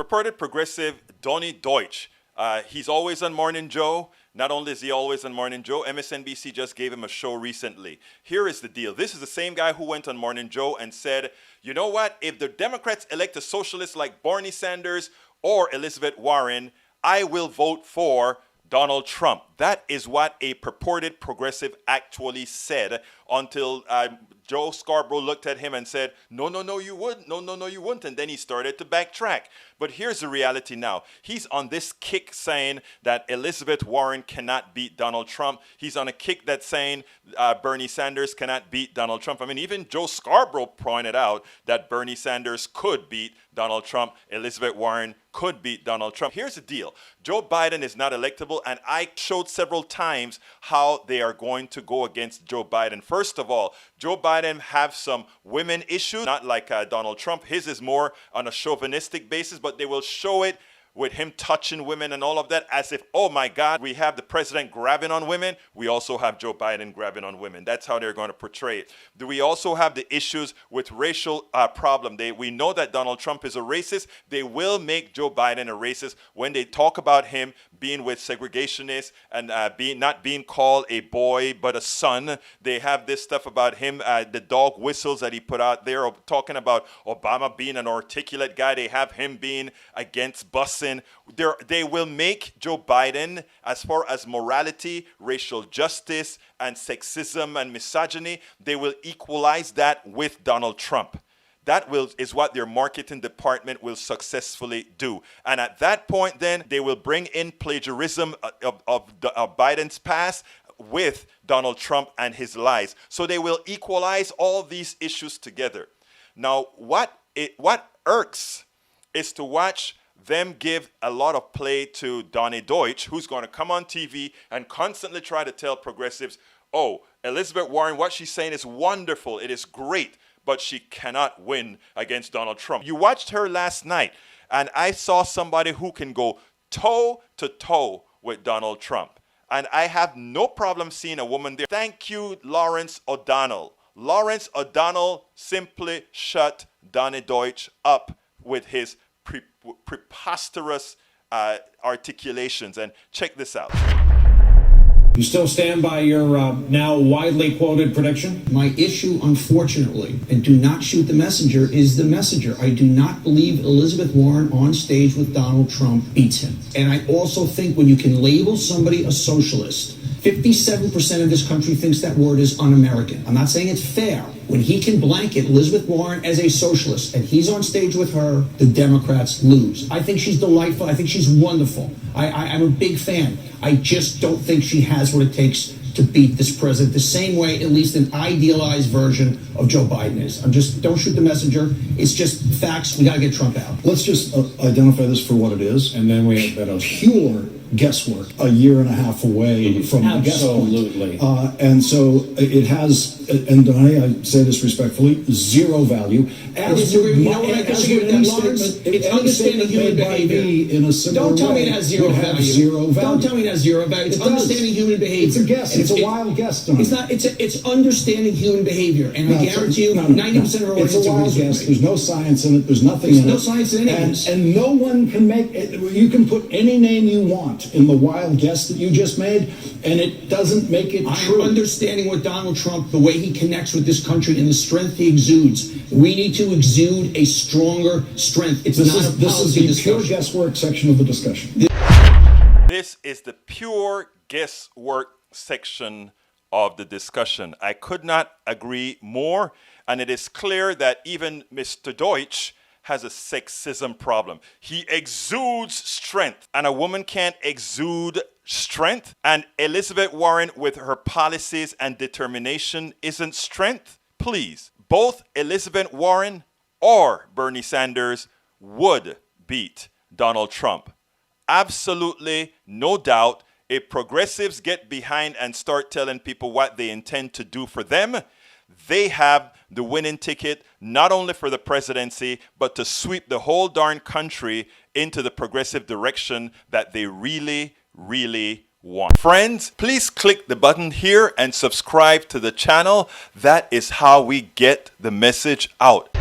Purported progressive Donny Deutsch. He's always on Morning Joe. Not only is he always on Morning Joe, MSNBC just gave him a show recently. Here is the deal. This is the same guy who went on Morning Joe and said, you know what? If the Democrats elect a socialist like Bernie Sanders or Elizabeth Warren, I will vote for Donald Trump. That is what a purported progressive actually said until Joe Scarborough looked at him and said, no, you wouldn't. No, you wouldn't. And then he started to backtrack. But here's the reality now. He's on this kick saying that Elizabeth Warren cannot beat Donald Trump. He's on a kick that's saying Bernie Sanders cannot beat Donald Trump. I mean, even Joe Scarborough pointed out that Bernie Sanders could beat Donald Trump. Elizabeth Warren could beat Donald Trump. Here's the deal. Joe Biden is not electable, and I showed several times how they are going to go against Joe Biden. First of all, Joe Biden have some women issues, not like Donald Trump. His is more on a chauvinistic basis, but they will show it with him touching women and all of that as if, oh my God, we have the president grabbing on women. We also have Joe Biden grabbing on women. That's how they're going to portray it. Do we also have the issues with racial problem? We know that Donald Trump is a racist. They will make Joe Biden a racist when they talk about him being with segregationists and not being called a boy but a son. They have this stuff about him, the dog whistles that he put out there, talking about Obama being an articulate guy. They have him being against busing. They will make Joe Biden, as far as morality, racial justice, and sexism and misogyny, they will equalize that with Donald Trump. That is what their marketing department will successfully do. And at that point, then, they will bring in plagiarism of Biden's past with Donald Trump and his lies. So they will equalize all these issues together. Now, what irks is to watch them give a lot of play to Donny Deutsch, who's going to come on TV and constantly try to tell progressives, oh, Elizabeth Warren, what she's saying is wonderful, it is great, but she cannot win against Donald Trump. You watched her last night, and I saw somebody who can go toe to toe with Donald Trump. And I have no problem seeing a woman there. Thank you, Lawrence O'Donnell. Lawrence O'Donnell simply shut Donny Deutsch up with his preposterous articulations. And check this out. You still stand by your now widely quoted prediction? My issue, unfortunately, and do not shoot the messenger, is the messenger. I do not believe Elizabeth Warren on stage with Donald Trump beats him. And I also think when you can label somebody a socialist, 57% of this country thinks that word is un-American. I'm not saying it's fair. When he can blanket Elizabeth Warren as a socialist and he's on stage with her, the Democrats lose. I think she's delightful. I think she's wonderful. I'm a big fan. I just don't think she has what it takes to beat this president the same way, at least an idealized version of Joe Biden is. Don't shoot the messenger. It's just facts. We got to get Trump out. Let's just identify this for what it is. And then we have that pure guesswork, a year and a half away from the guesswork. Absolutely. And so it has, and Donny, I say this respectfully, zero value. It's understanding human behavior. Don't tell me it has zero value. Don't tell me it has zero value. It's understanding human behavior. It's a guess. It's a wild guess, Donny. It's not. It's understing human behavior, and I guarantee you, 90% of our audience it's a wild guess. There's no science in it. There's nothing in it. There's no science in any of this. And no one can make it. You can put any name you want in the wild guess that you just made, and it doesn't make it true. I'm understanding what Donald Trump, the way he connects with this country and the strength he exudes. We need to exude a stronger strength. This is the pure guesswork section of the discussion. This is the pure guesswork section of the discussion. I could not agree more, and it is clear that even Mr. Deutsch has a sexism problem. He exudes strength, and a woman can't exude strength. And Elizabeth Warren, with her policies and determination, isn't strength. Please, both Elizabeth Warren or Bernie Sanders would beat Donald Trump. Absolutely, no doubt. If progressives get behind and start telling people what they intend to do for them, they have the winning ticket, not only for the presidency, but to sweep the whole darn country into the progressive direction that they really, really want. Friends, please click the button here and subscribe to the channel. That is how we get the message out.